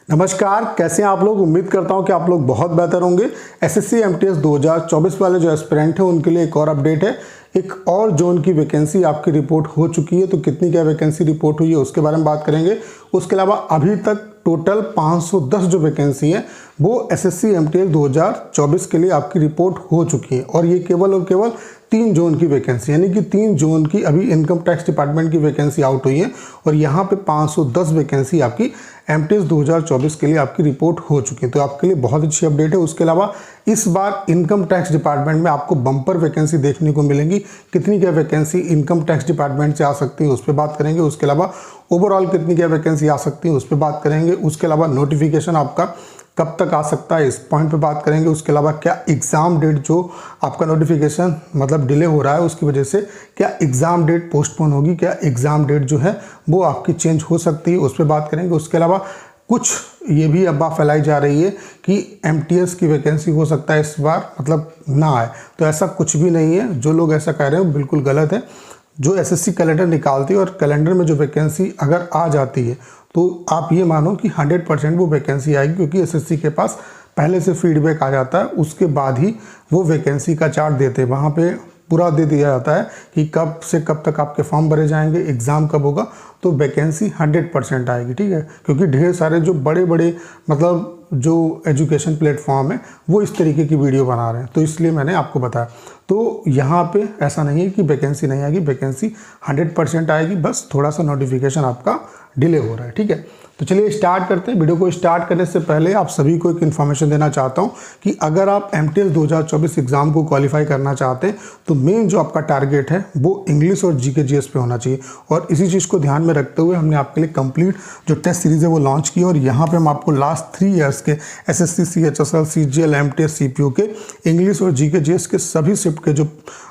नमस्कार, कैसे हैं आप लोग। उम्मीद करता हूं कि आप लोग बहुत बेहतर होंगे। एसएससी एमटीएस 2024 वाले जो एस्पिरेंट हैं उनके लिए एक और अपडेट है। एक और जोन की वैकेंसी आपकी रिपोर्ट हो चुकी है, तो कितनी क्या वैकेंसी रिपोर्ट हुई है उसके बारे में बात करेंगे। उसके अलावा अभी तक टोटल 510 जो वैकेंसी है वो एसएससी एमटीएस 2024 के लिए आपकी रिपोर्ट हो चुकी है, और ये केवल और केवल 3 जोन की वैकेंसी, यानी कि 3 जोन की अभी इनकम टैक्स डिपार्टमेंट की वैकेंसी आउट हुई है, और यहाँ पे 510 वैकेंसी आपकी एमटीएस 2024 के लिए आपकी रिपोर्ट हो चुकी है। तो आपके लिए बहुत अच्छी अपडेट है। उसके अलावा इस बार इनकम टैक्स डिपार्टमेंट में आपको बम्पर वैकेंसी देखने को मिलेंगी। कितनी क्या वैकेंसी इनकम टैक्स डिपार्टमेंट से आ सकती है उस पर बात करेंगे। उसके अलावा ओवरऑल कितनी क्या वैकेंसी आ सकती है उस पर बात करेंगे। उसके अलावा नोटिफिकेशन आपका कब तक आ सकता है इस पॉइंट पे बात करेंगे। उसके अलावा क्या एग्ज़ाम डेट जो आपका नोटिफिकेशन मतलब डिले हो रहा है उसकी वजह से क्या एग्ज़ाम डेट पोस्टपोन होगी, क्या एग्ज़ाम डेट जो है वो आपकी चेंज हो सकती है, उस पर बात करेंगे। उसके अलावा कुछ ये भी अफवाह फैलाई जा रही है कि एमटीएस की वैकेंसी हो सकता है इस बार मतलब ना आए, तो ऐसा कुछ भी नहीं है। जो लोग ऐसा कह रहे हैं वो बिल्कुल गलत है। जो एसएससी कैलेंडर निकालती है और कैलेंडर में जो वैकेंसी अगर आ जाती है तो आप ये मानो कि 100% वो वैकेंसी आएगी, क्योंकि एसएससी के पास पहले से फीडबैक आ जाता है, उसके बाद ही वो वैकेंसी का चार्ट देते हैं। वहाँ पे पूरा दे दिया जाता है कि कब से कब तक आपके फॉर्म भरे जाएंगे, एग्ज़ाम कब होगा, तो वैकेंसी 100% आएगी। ठीक है, क्योंकि ढेर सारे जो बड़े बड़े मतलब जो एजुकेशन प्लेटफॉर्म है वो इस तरीके की वीडियो बना रहे हैं, तो इसलिए मैंने आपको बताया। तो यहाँ पे ऐसा नहीं है कि वैकेंसी नहीं आएगी, वैकेंसी 100% आएगी, बस थोड़ा सा नोटिफिकेशन आपका डिले हो रहा है। ठीक है, तो चलिए स्टार्ट करते हैं। वीडियो को स्टार्ट करने से पहले आप सभी को एक इन्फॉर्मेशन देना चाहता हूं कि अगर आप एमटीएस 2024 एग्जाम को क्वालिफाई करना चाहते हैं तो मेन जो आपका टारगेट है वो इंग्लिश और जीके जीएस पे होना चाहिए, और इसी चीज़ को ध्यान में रखते हुए हमने आपके लिए कंप्लीट जो टेस्ट सीरीज़ है वो लॉन्च की। और यहाँ पर हम आपको लास्ट 3 ईयर्स के SSC, CHSL, CGL, MTS, CPU के इंग्लिश और जीके जीएस के सभी शिफ्ट के जो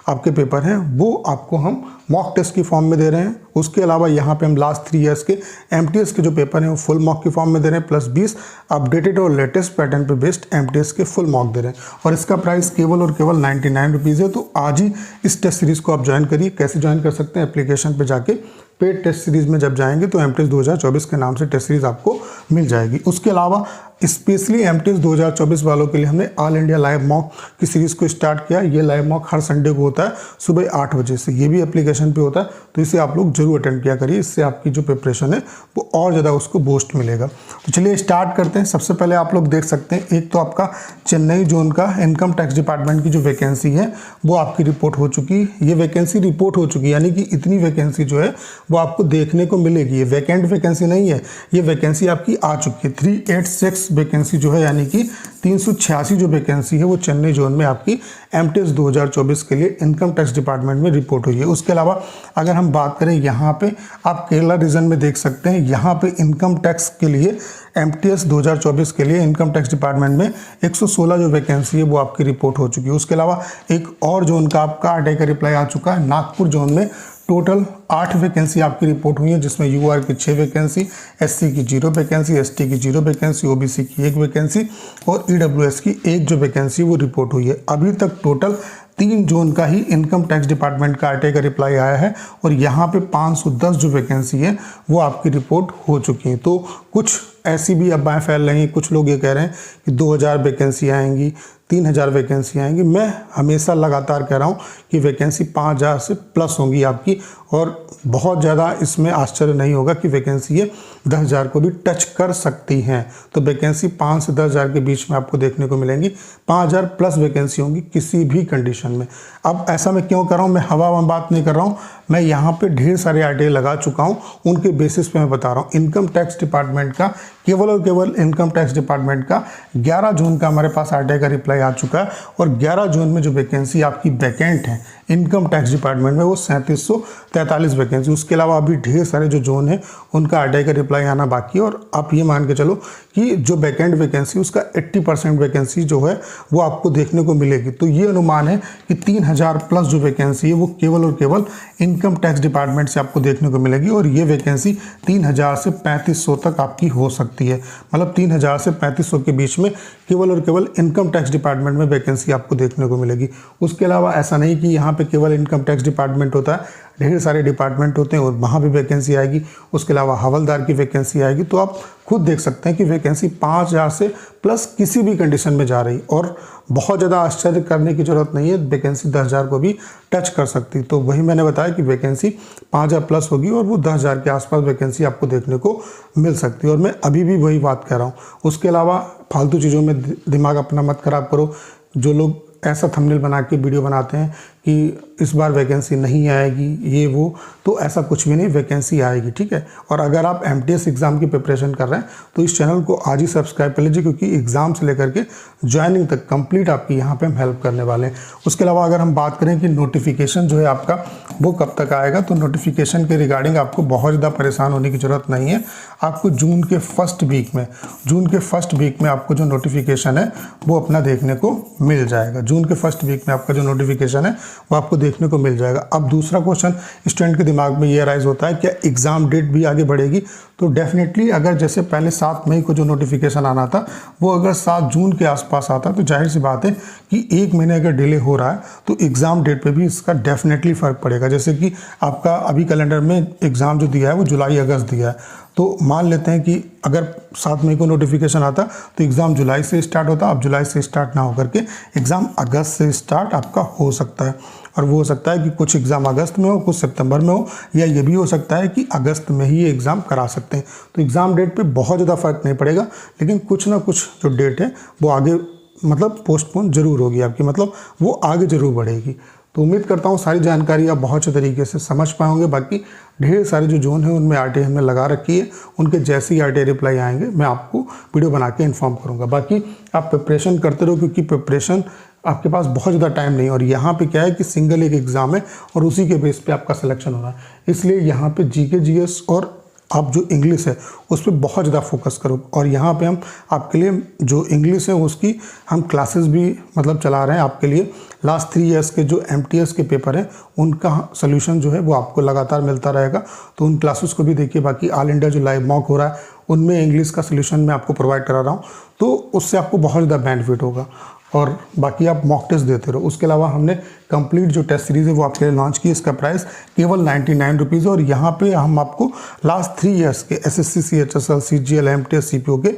आपके पेपर हैं वो आपको हम मॉक टेस्ट की फॉर्म में दे रहे हैं। उसके अलावा यहाँ पे हम लास्ट 3 ईयर्स के एमटीएस के जो पेपर हैं वो फुल मॉक की फॉर्म में दे रहे हैं, प्लस 20 अपडेटेड और लेटेस्ट पैटर्न पे बेस्ड एमटीएस के फुल मॉक दे रहे हैं, और इसका प्राइस केवल और केवल 99 रुपीज़ है। तो आज ही इस टेस्ट सीरीज़ को आप ज्वाइन करिए। कैसे ज्वाइन कर सकते हैं, एप्लीकेशन पर जाके पेड टेस्ट सीरीज़ में जब जाएंगे तो एमटीएस 2024 के नाम से टेस्ट सीरीज़ आपको मिल जाएगी। उसके अलावा स्पेशली एमटीएस 2024 वालों के लिए हमने ऑल इंडिया लाइव मॉक की सीरीज़ को स्टार्ट किया। ये लाइव मॉक हर संडे को होता है सुबह 8 बजे से, ये भी एप्लीकेशन पे होता है, तो इसे आप लोग जरूर अटेंड किया करिए। इससे आपकी जो प्रिपरेशन है वो और ज़्यादा उसको बूस्ट मिलेगा। तो चलिए स्टार्ट करते हैं। सबसे पहले आप लोग देख सकते हैं, एक तो आपका चेन्नई जोन का इनकम टैक्स डिपार्टमेंट की जो वैकेंसी है वो आपकी रिपोर्ट हो चुकी है। ये वैकेंसी रिपोर्ट हो चुकी है, यानी कि इतनी वैकेंसी जो है वो आपको देखने को मिलेगी। ये वैकेंट वैकेंसी नहीं है, ये वैकेंसी आपकी आ चुकी है। 386 वैकेंसी जो है, यानी कि 386 जो वैकेंसी है वो चेन्नई जोन में आपकी एमटीएस 2024 के लिए इनकम टैक्स डिपार्टमेंट में रिपोर्ट हुई है। उसके अलावा अगर हम बात करें यहाँ पे आप केरला रीजन में देख सकते हैं, यहाँ पे इनकम टैक्स के लिए एमटीएस 2024 के लिए इनकम टैक्स डिपार्टमेंट में 116 जो वैकेंसी है वो आपकी रिपोर्ट हो चुकी है। उसके अलावा एक और जोन का आपका आरटीआई का रिप्लाई आ चुका है। नागपुर जोन में टोटल 8 वैकेंसी आपकी रिपोर्ट हुई है, जिसमें यूआर की 6 वैकेंसी, एससी की 0 वैकेंसी, एसटी की 0 वैकेंसी, ओबीसी की 1 वैकेंसी और ईडब्ल्यूएस की 1 जो वैकेंसी वो रिपोर्ट हुई है। अभी तक टोटल 3 जोन का ही इनकम टैक्स डिपार्टमेंट का आरटीआई का रिप्लाई आया है, और यहाँ पे 510 जो वैकेंसी है वो आपकी रिपोर्ट हो चुकी है। तो कुछ ऐसी भी अफवाहें फैल रही हैं, कुछ लोग ये कह रहे हैं कि 2000 वैकेंसी आएंगी, 3000 वैकेंसी आएंगी। मैं हमेशा लगातार कह रहा हूँ कि वैकेंसी 5000 से प्लस होंगी आपकी, और बहुत ज़्यादा इसमें आश्चर्य नहीं होगा कि वैकेंसी ये 10,000 को भी टच कर सकती हैं। तो वैकेंसी 5 से 10,000 के बीच में आपको देखने को मिलेंगी। 5000 प्लस वैकेंसी होंगी किसी भी कंडीशन में। अब ऐसा मैं क्यों कर रहा हूँ, मैं हवा में बात नहीं कर रहा हूँ, मैं यहाँ पे ढेर सारे आरटीआई लगा चुका हूँ, उनके बेसिस पे मैं बता रहा हूँ। इनकम टैक्स डिपार्टमेंट का केवल और केवल इनकम टैक्स डिपार्टमेंट का 11 जून का हमारे पास आरटीआई का रिप्लाई आ चुका है, और 11 जून में जो वैकेंसी आपकी वैकेंट है इनकम टैक्स डिपार्टमेंट में वो 3743 वैकेंसी। उसके अलावा अभी ढेर सारे जो जोन है उनका आरटीआई का रिप्लाई आना बाकी है, और आप ये मान के चलो कि जो वैकेंट वैकेंसी उसका 80% वैकेंसी जो है वो आपको देखने को मिलेगी। तो ये अनुमान है कि 3000 प्लस जो वैकेंसी है वो केवल और केवल इनकम टैक्स डिपार्टमेंट से आपको देखने को मिलेगी, और ये वैकेंसी 3000 से 3500 तक आपकी हो सकती है। मतलब 3000 से 3500 के बीच में केवल और केवल इनकम टैक्स डिपार्टमेंट में वैकेंसी आपको देखने को मिलेगी। उसके अलावा ऐसा नहीं कि यहाँ पे केवल इनकम टैक्स डिपार्टमेंट होता है, ढेर सारे डिपार्टमेंट होते हैं और वहाँ भी वैकेंसी आएगी। उसके अलावा हवलदार की वैकेंसी आएगी। तो आप खुद देख सकते हैं कि वैकेंसी 5000 से प्लस किसी भी कंडीशन में जा रही, और बहुत ज़्यादा आश्चर्य करने की ज़रूरत नहीं है, वैकेंसी 10,000 को भी टच कर सकती। तो वही मैंने बताया कि वैकेंसी 5000 प्लस होगी और वो 10,000 के आसपास वैकेंसी आपको देखने को मिल सकती है, और मैं अभी भी वही बात कह रहा हूँ। उसके अलावा फालतू चीज़ों में दिमाग अपना मत खराब करो। जो लोग ऐसा थंबनेल बना के वीडियो बनाते हैं कि इस बार वैकेंसी नहीं आएगी, ये वो, तो ऐसा कुछ भी नहीं, वैकेंसी आएगी, ठीक है। और अगर आप एमटीएस एग्ज़ाम की प्रिपरेशन कर रहे हैं तो इस चैनल को आज ही सब्सक्राइब कर लीजिए, क्योंकि एग्ज़ाम से लेकर के ज्वाइनिंग तक कंप्लीट आपकी यहाँ पे हम हेल्प करने वाले हैं। उसके अलावा अगर हम बात करें कि नोटिफिकेशन जो है आपका वो कब तक आएगा, तो नोटिफिकेशन के रिगार्डिंग आपको बहुत ज़्यादा परेशान होने की ज़रूरत नहीं है। आपको जून के फर्स्ट वीक में आपको जो नोटिफिकेशन है वो अपना देखने को मिल जाएगा। जून के फर्स्ट वीक में आपका जो नोटिफिकेशन है वो आपको देखने को मिल जाएगा। अब दूसरा क्वेश्चन स्टूडेंट के दिमाग में ये राइज होता है, क्या एग्ज़ाम डेट भी आगे बढ़ेगी? तो डेफिनेटली अगर जैसे पहले 7 मई को जो नोटिफिकेशन आना था वो अगर 7 जून के आसपास आता, तो जाहिर सी बात है कि 1 महीने अगर डिले हो रहा है तो एग्ज़ाम डेट पे भी इसका डेफिनेटली फ़र्क पड़ेगा। जैसे कि आपका अभी कैलेंडर में एग्ज़ाम जो दिया है वो जुलाई अगस्त दिया है, तो मान लेते हैं कि अगर 7 मई को नोटिफिकेशन आता तो एग्ज़ाम जुलाई से स्टार्ट होता। अब जुलाई से स्टार्ट ना होकर के एग्ज़ाम अगस्त से स्टार्ट आपका हो सकता है, और वो हो सकता है कि कुछ एग्ज़ाम अगस्त में हो, कुछ सितंबर में हो, या ये भी हो सकता है कि अगस्त में ही ये एग्ज़ाम करा सकते हैं। तो एग्ज़ाम डेट पे बहुत ज़्यादा फ़र्क नहीं पड़ेगा, लेकिन कुछ ना कुछ जो डेट है वो आगे मतलब पोस्टपोन ज़रूर होगी आपकी, मतलब वो आगे ज़रूर बढ़ेगी। तो उम्मीद करता हूँ सारी जानकारी आप बहुत अच्छे तरीके से समझ पाओगे। बाकी ढेर सारे जो जोन है उनमें आरटीआई हमने लगा रखी है, उनके जैसे ही आरटीआई रिप्लाई आएंगे मैं आपको वीडियो बना के इन्फॉर्म करूँगा। बाकी आप प्रिपरेशन करते रहो, क्योंकि प्रिपरेशन आपके पास बहुत ज़्यादा टाइम नहीं है, और यहाँ पे क्या है कि सिंगल एक एग्ज़ाम है और उसी के बेस पे आपका सिलेक्शन हो रहा है। इसलिए यहाँ पे जीके जीएस और आप जो इंग्लिश है उस पर बहुत ज़्यादा फोकस करो। और यहाँ पे हम आपके लिए जो इंग्लिश है उसकी हम क्लासेस भी मतलब चला रहे हैं आपके लिए। लास्ट 3 ईयर्स के जो एमटीएस के पेपर हैं उनका सोल्यूशन जो है वो आपको लगातार मिलता रहेगा, तो उन क्लासेस को भी देखिए। बाकी ऑल इंडिया जो लाइव मॉक हो रहा है उनमें इंग्लिश का सोल्यूशन मैं आपको प्रोवाइड करा रहा हूँ, तो उससे आपको बहुत ज़्यादा बेनिफिट होगा। और बाकी आप मॉक टेस्ट देते रहो। उसके अलावा हमने कंप्लीट जो टेस्ट सीरीज़ है वो आपके लिए लॉन्च की। इसका प्राइस केवल 99 रुपीज़ है, और यहाँ पे हम आपको लास्ट 3 ईयर्स के SSC, CHSL, CGL, MTS, CPO के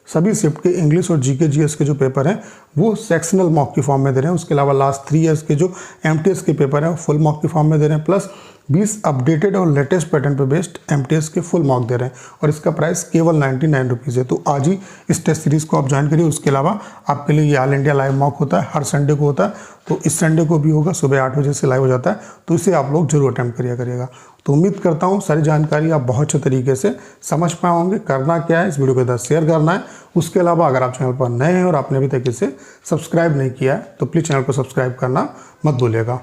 सभी शिफ्ट के इंग्लिश और जीके जीएस के जो पेपर हैं वो सेक्शनल मॉक की फॉर्म में दे रहे हैं। उसके अलावा लास्ट 3 ईयर्स के जो एमटीएस के पेपर हैं फुल मॉक की फॉर्म में दे रहे हैं, प्लस 20 अपडेटेड और लेटेस्ट पैटर्न पे बेस्ड एमटीएस के फुल मॉक दे रहे हैं, और इसका प्राइस केवल 99 रुपीज़ है। तो आज ही इस टेस्ट सीरीज़ को आप ज्वाइन करिए। उसके अलावा आपके लिए ये ऑल इंडिया लाइव मॉक होता है, हर संडे को होता है, तो इस संडे को भी होगा, सुबह 8 बजे से लाइव हो जाता है, तो इसे आप लोग जरूर अटेम्प्ट करिएगा। तो उम्मीद करता हूँ सारी जानकारी आप बहुत अच्छे तरीके से समझ पाओगे। करना क्या है, इस वीडियो को शेयर करना है। उसके अलावा अगर आप चैनल पर नए हैं और आपने अभी तक इसे सब्सक्राइब नहीं किया है तो प्लीज़ चैनल को सब्सक्राइब करना मत भूलिएगा।